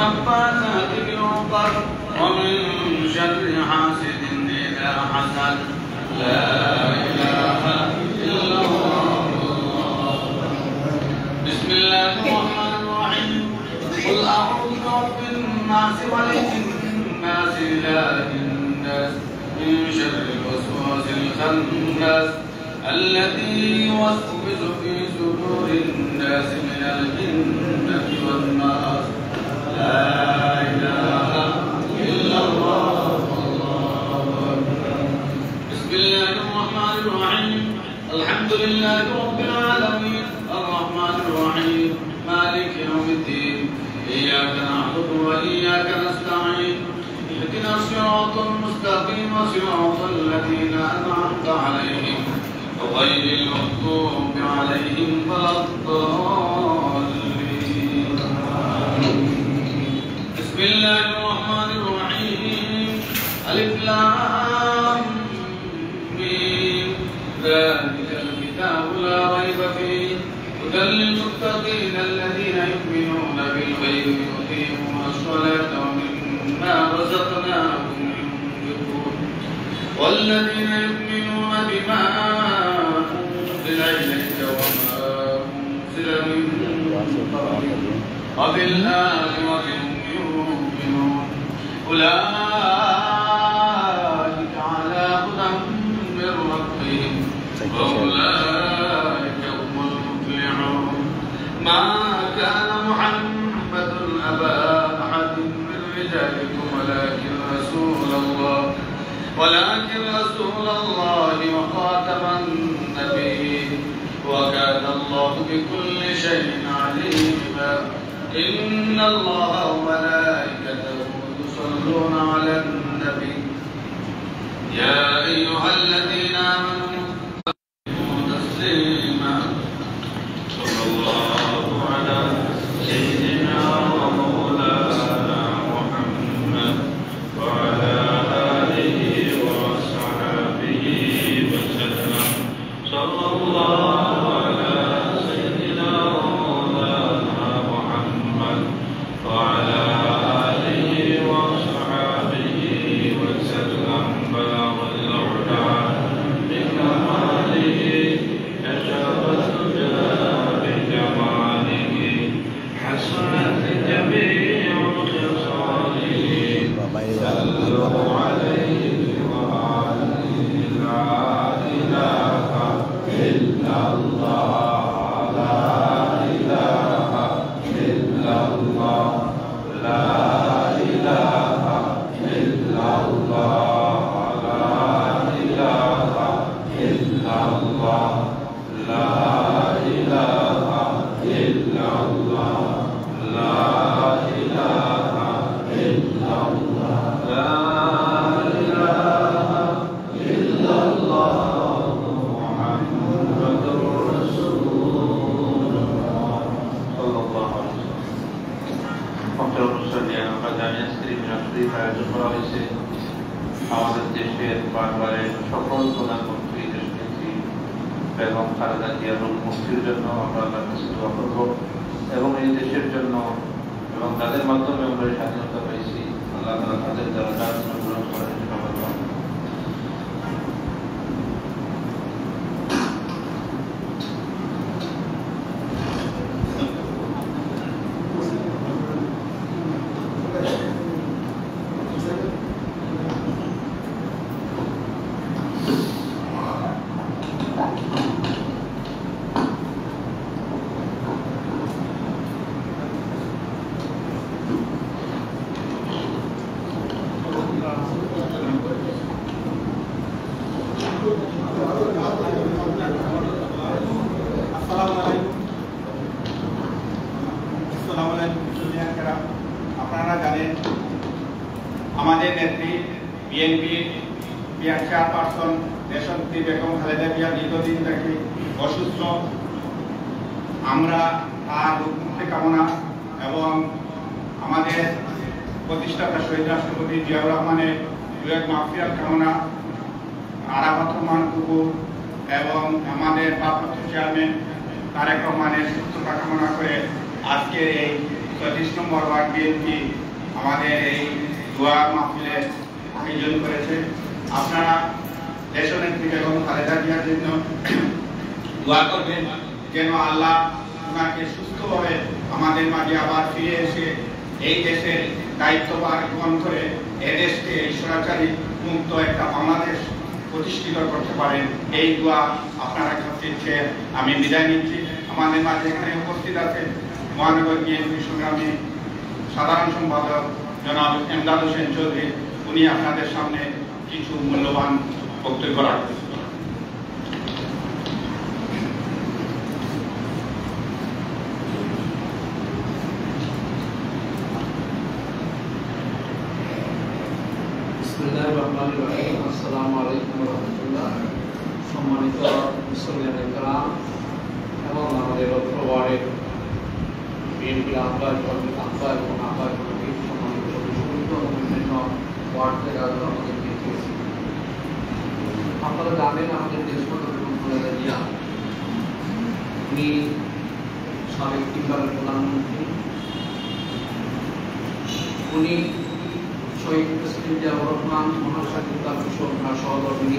النفاثات في العقد ومن شر حاسد إذا حسد. لا إله إلا الله. بسم الله الرحمن الرحيم. قل أعوذ برب الناس ملك الناس إله الناس من شر الوسواس الخناس الذي يوسوس في صدور الناس من الجنة والناس. لا إله إلا الله. بسم الله الرحمن الرحيم. الحمد لله رب العالمين الرحمن الرحيم مالك يوم الدين. إياك نعبد وإياك نستعين. اهدنا الصراط المستقيم صراط الذين أنعمت عليهم غير المغضوب عليهم ولا الضالين. بسم الله الرحمن الرحيم. ألف لام ميم. ذلك الكتاب لا ريب فيه هدى للمتقين الذين يؤمنون بالغيب ويقيمون الصلاة ومما رزقناهم ينفقون والذين يؤمنون بما أنزل إليك وما أنزل من قبلك وبالآخرة هم يوقنون أولئك على هدى من ربهم وأولئك هم المفلحون. ما كان محمد أبا أحد من رجالكم ولكن رسول الله وخاتم النبيين وكان الله بكل شيء عليما. إن الله وملائكته يصلون على النبي يا أيها الذين آمنوا صلوا تسليما. صلى الله على سيدنا ومولانا محمد وعلى آله وصحبه وسلم. صلى الله على سيدنا ومولانا محمد وعلى آله وصحبه وسلم. بلغ الأعلى بكماله كشف الهدى بجماله حسنت جميع خصاله. صلوا عليه وآله. لا إله إلا الله. لا إله إلا الله. لا إله إلا الله. لا إله إلا الله. لا إله إلا الله. لا إله إلا الله. لا إله إلا الله. محمد رسول الله صلى الله عليه وسلم. ফখর মুসলিয়ান কাজামিয়া স্ত্রী মিনাফ্রিফ আয়োজন করা হয়েছে আমাদের দেশের বারবারের সকল প্রধানমন্ত্রী দেশনেত্রী বেগম খালেদা জিয়ার মুক্তির জন্য আমরা আল্লাহর কাছে দোয়া করব এবং এই দেশের জন্য এবং তাদের মাধ্যমে আমরা স্বাধীনতা পেয়েছি। আল্লাহ তাআলা তাদের দ্বারা কাজ গ্রহণ করার জন্য আমরা আপনারা জানেন আমাদের নেত্রী বিএনপির চেয়ারপারসন দেশনেত্রী বেগম খালেদা জিয়া দীর্ঘদিন থেকে অসুস্থ। আমরা তার মুক্তি কামনা এবং আমাদের প্রতিষ্ঠাতা শহীদ রাষ্ট্রপতি জিয়াউর রহমানের দুয়েক মাগফিরাত কামনা, আরাফাত রহমান কুকুর এবং আমাদের ভারপ্রাপ্ত চেয়ারম্যান তারেক রহমানের সুস্থতা কামনা করে আজকের এই 34 নম্বর ওয়ার্ড বিএনপি আমাদের এই দোয়া মাহফিলের আয়োজন করেছে। আপনারা দেশনেত্রী বেগম খালেদা জিয়ার জন্য দোয়া করবেন যেন আল্লাহ ওনাকে সুস্থভাবে আমাদের মাঝে আবার ফিরে এসে এই দেশের দায়িত্বভার গ্রহণ করে এদেশকে এই স্বৈরাচারী মুক্ত একটা বাংলাদেশ প্রতিষ্ঠিত করতে পারেন। এই দোয়া আপনারা করতে আমি বিদায় নিচ্ছি। আমাদের মাঝে এখানে উপস্থিত আছে মহানগর বিএনপি সংগ্রামী সাধারণ সম্পাদক জনাব এমদাদ হোসেন চৌধুরী, উনি আপনাদের সামনে কিছু মূল্যবান বক্তব্য রাখবেন। আসসালামু আলাইকুম ওয়া রাহমাতুল্লাহ। সম্মানিত মুসলিম کرام এবং আমাদের ওয়ার্ডের বিএনপি আহ্বায়ক এবং আহ্বায়ক কমিটির সম্মানিত সদস্যবৃন্দ এবং বিভিন্ন ওয়ার্ড থেকে আমাদের দিয়েছি। আপনারা জানেন আমাদের দেশবন্ধু খালেদা জিয়া উনি সাবেক তিনবারের প্রধানমন্ত্রী। উনি শহীদ প্রেসিডেন্ট জিয়াউর রহমান মহাস্বাধীনতা ঘোষণার সহধর্মিণী।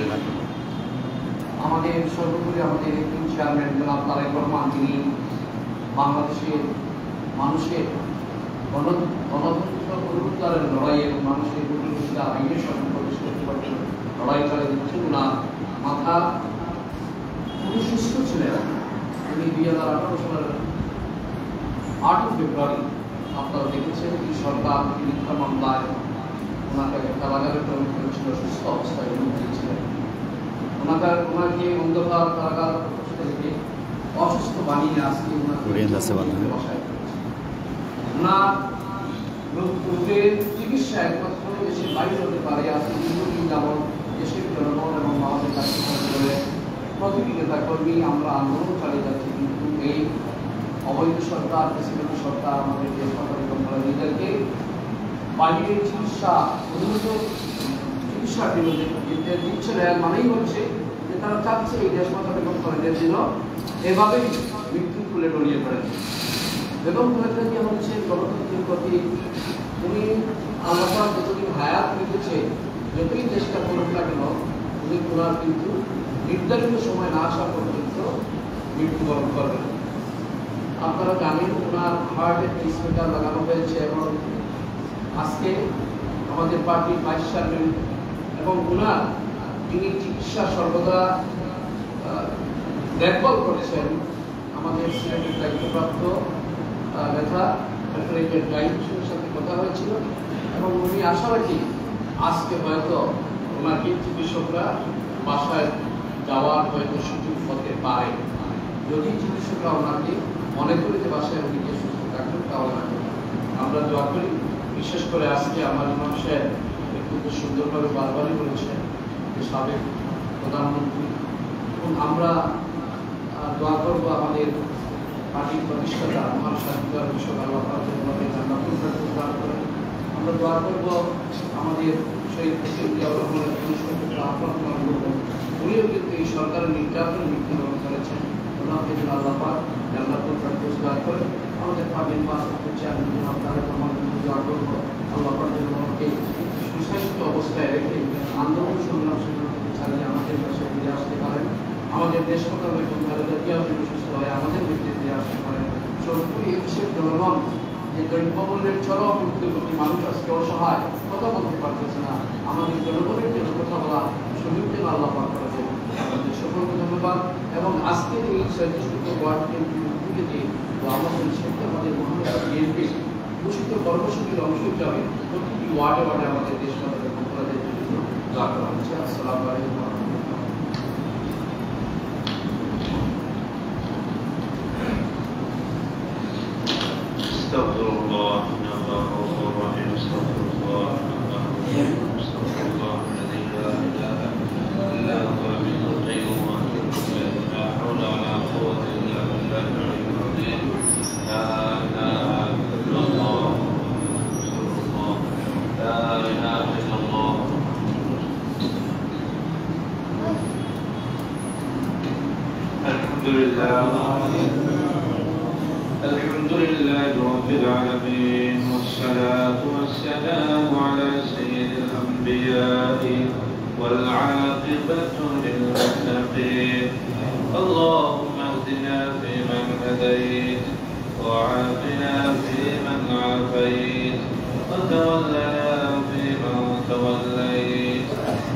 আমাদের সর্বোপরি আমাদের একজন চেয়ারম্যান জনাব তারেক রহমান, তিনি বাংলাদেশের মানুষের গণতন্ত্র পুনরুদ্ধারের লড়াই এবং মানুষের প্রতিনিধিতা আইনের সামনে প্রবেশ করতে পারছেন লড়াই চালিয়ে দিচ্ছেন। ওনার মাথা উনি সুস্থ ছিলেন। উনি 2018 সালের 8 ফেব্রুয়ারি আপনারা দেখেছেন কি সরকার মিথ্যা মামলায় ওনাকে কারাগারে প্রেরণ করেছিল, সুস্থ অবস্থায় উনি দিয়েছিলেন। ওনাকে অন্ধকার কারাগার থেকে অসুস্থ বানিয়ে আজকে বাসায় ওনার রোগের চিকিৎসা একমাত্র দেশের বাইরে হতে পারে। আজকে দীর্ঘদিন যাবৎ দেশের জনগণ এবং আমাদের কাছে প্রতিটি নেতা কর্মী আমরা আন্দোলন চালিয়ে যাচ্ছি, কিন্তু এই অবৈধ সরকার, প্রেসিডেন্ট সরকার আমাদের দেশ নিজেদেরকে বাইরের চিকিৎসা উন্নত চিকিৎসার বিরুদ্ধে দিচ্ছে না। মানেই হচ্ছে যে তারা চাচ্ছে এই দেশ মাতা বেগম খালেদার জন্য এভাবেই মৃত্যু ফুলে ডরিয়ে পড়ে। বেগম খালেদা জিয়া হচ্ছে গণতন্ত্রের প্রতি উনি আল্লাহ যতদিন হায়াত রেখেছে, যতই চেষ্টা করুক না কেন, উনি ওনার কিন্তু নির্ধারিত সময় না আসা পর্যন্ত মৃত্যুবরণ করবেন। আপনারা জানেন ওনার হার্টের পেসমেকার লাগানো হয়েছে এবং আজকে আমাদের পার্টির ভাইস চেয়ারম্যান এবং ওনার যিনি চিকিৎসা সর্বদা দেখভাল করেছেন আমাদের সিলেটের দায়িত্বপ্রাপ্ত নেতা ডক্টর গাইডের সাথে কথা হয়েছিল এবং উনি আশা রাখি আজকে হয়তো ওনাকে চিকিৎসকরা বাসায় যাওয়ার হয়তো সুযোগ হতে পারে। যদি চিকিৎসকরা ওনাকে মনে করি যে বাসায় উনিকে সুস্থ থাকবেন তাহলে আমরা দোয়া করি। বিশেষ করে আজকে আমার ইমাম সাহেব একটু সুন্দরভাবে বারবারই বলেছেন যে সাবেক প্রধানমন্ত্রী, এবং আমরা দোয়া করবো আমাদের পার্টির প্রতিষ্ঠাতা মহান স্বাধীনতার ঘোষণা আল্লাহ করেন। আমরা দোয়া করবো আমাদের শহীদ প্রেসিডেন্ট জিয়াউর রহমানের আহ্বান করবো, উনিও কিন্তু এই সরকারের নির্যাতন মৃত্যুবরণ করেছেন। ওনাকে যেন আল্লাহ পাক জান্নাতুল ফেরদৌস দান করেন। আমাদের পাবেন পাঁচ হচ্ছে আমি যেন আপনারা দোয়া করবো আল্লাহ পাক যেন আমাকে সুস্বাস্থ্য অবস্থায় রেখে আন্দোলন সংগ্রাম চালিয়ে আমাদের কাছে ফিরে আসতে পারেন। আমাদের দেশ কথা বেগম খালেদা জিয়াও যেন সুস্থ হয় আমাদের মধ্যে ফিরে আসতে পারেন। সর্বোপরি এই দেশের জনগণ যে দ্রব্যমূল্যের চরম মৃত্যুর প্রতি মানুষ আজকে অসহায়, কথা বলতে পারতেছে না, আমাদের জনগণের জন্য কথা বলা সুযোগ যেন আল্লাহ পাক করে দেন। আমাদের সকলকে ধন্যবাদ এবং আজকের এই 36 ওয়ার্ড থেকে যে আমাদের মহানগর বিএনপি ঘোষিত কর্মসূচির অংশ হিসাবে প্রতিটি ওয়ার্ডে ওয়ার্ডে আমাদের দেশ মাতাকে মন্ত্রণালয়ের জন্য দোয়া করা হচ্ছে। আসসালামু আলাইকুম। استغفر الله إن الله غفور رحيم. استغفر الله استغفر الله الذي لا إله إلا هو الحي القيوم وأتوب إليه. لا حول ولا قوة إلا بالله العلي العظيم. لا إله إلا الله رسول الله. لا إله إلا الله. الحمد لله الحمد لله رب العالمين والصلاة والسلام على سيد الأنبياء والعاقبة للمتقين اللهم اهدنا فيمن هديت وعافنا فيمن عافيت وتولنا فيمن توليت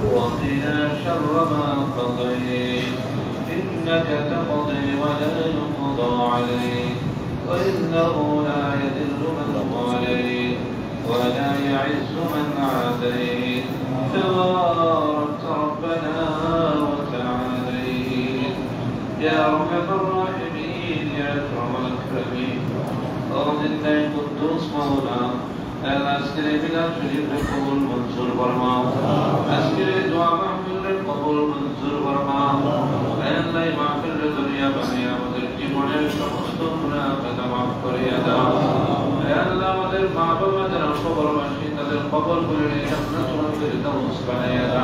وقنا شر ما قضيت إنك تقضي ولا يقضى عليك وإنه لا يذل من واليت ولا يعز من عاديت تبارك ربنا وتعاليت يا أرحم الراحمين يا أكرم الأكرمين أرضنا القدوس مولانا الأسكر بلا شريف قبول منصور برما أسكر دعاء محفل قبول منصور برما الله محفل الدنيا بنيا مدركي مدر شمست منا قدم أفكريا دا الله مدر معبا مدر الخبر مشيط در قبول كل جنة الفردوس بنيا دا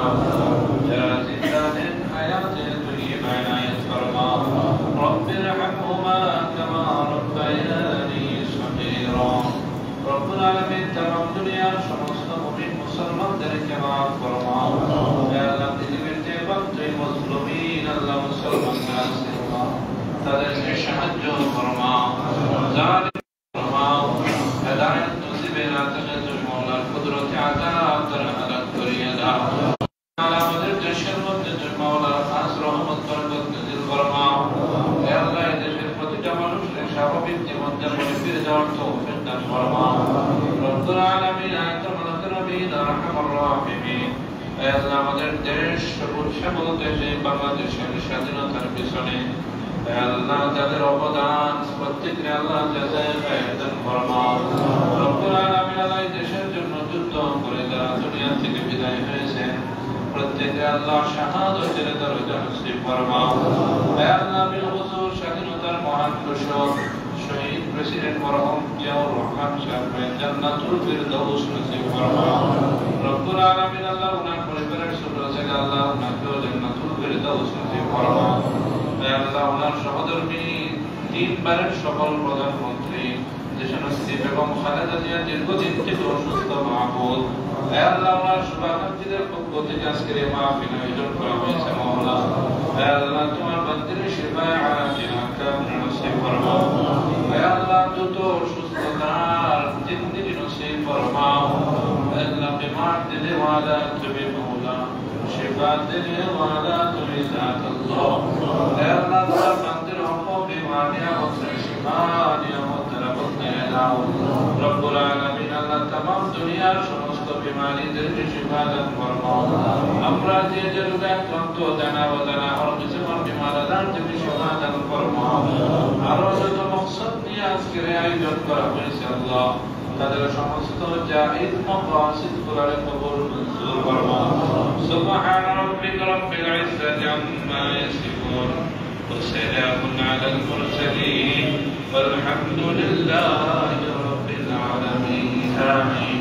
يا زندان حياة الدنيا بنايا فرما رب ارحمهما كما ربياني صغيرا رب العالمين تمام دنيا সমস্ত মুমিন মুসলমানদেরকে maaf ফরমাও হে আল্লাহ পৃথিবীর যে বান্দাই মুসলিমিন আল্লাহ মুসলমানদের আছে তাদেরকে সাহায্য ফরমাও জালিম ফরমাও হেদায়েত নসিবে রাতে মাওলার কুদরতে আযাব দ্বারা হালাক করিয়া দাও আমাদের দেশের মধ্যে যে মাওলার খাস রহমত বরকত নাযিল ফরমাও হে আল্লাহ এই দেশের প্রতিটা মানুষের স্বাভাবিক জীবন যাপনে ফিরে যাওয়ার তৌফিক দান ফরমাও রব্বুল আলামিন আয়াতুল মুকাররমিন আরহামুর রাহিমিন হে আল্লাহ আমাদের দেশ সবল দেশে বাংলাদেশের স্বাধীনতার পিছনে হে আল্লাহ যাদের অবদান প্রত্যেককে আল্লাহ জাযায়ে খায়র দান ফরমাও রব্বুল আলামিন আল্লাহ এই দেশের জন্য যুদ্ধ করে যারা দুনিয়া থেকে বিদায় হয়েছে প্রত্যেককে আল্লাহ শাহাদাতের দরজা নসিব ফরমাও হে আল্লাহ বিল হুজুর স্বাধীনতার মহান ঘোষক শহীদ প্রেসিডেন্ট মরহুম জিয়াউর রহমান সাহেবের জান্নাতুল ফিরদাউস নসিব ফরমাও রব্বুল আলামিন আল্লাহ উনার পরিবারের সদস্যদের আল্লাহ উনাকে জান্নাতুল ফিরদাউস নসিব ফরমাও হে আল্লাহ উনার সহধর্মী তিনবারের সফল প্রধানমন্ত্রী দেশনেত্রী বেগম খালেদা জিয়া দীর্ঘদিন থেকে অসুস্থ মাহবুব হে আল্লাহ উনার শুভাকাঙ্ক্ষীদের পক্ষ থেকে আজকের এই মাহফিল আয়োজন করা হয়েছে মওলা হে আল্লাহ তোমার বান্দির শিফায়ে আজিলা কামিল নসিব ফরমাও হে আল্লাহ দ্রুত সুস্থতার জিন্দেগি নসিব ফরমাও হে আল্লাহ বিমার দিলে ওয়ালা তুমি মওলা শিফা দিলে ওয়ালা তুমি জাত আল্লাহ হে আল্লাহ তোমার বান্দির হক বিমারিয়া ও শিফানিয়া ও তরবত দাও রব্বুল আলামিন আল্লাহ तमाम দুনিয়ার সমস্ত বিমারীদেরকে শিফা দান ফরমাও আমরা যে যে রোগে আক্রান্ত জানা অজানা আর কিসমর বিমার আদান থেকে শিফা দান ফরমাও আর যত মকসদ নিয়ে আজকের আয়োজন করা হয়েছে আল্লাহ তাদের সমস্ত জায়েজ মাকাসিদ গুলোকে কবুল মঞ্জুর ফরমাও সুবহান রাব্বিকা রাব্বিল ইজ্জাতি আম্মা ইয়াসিফুন ওয়া সালামুন আলাল মুরসালিন والحمد لله رب العالمين آمين.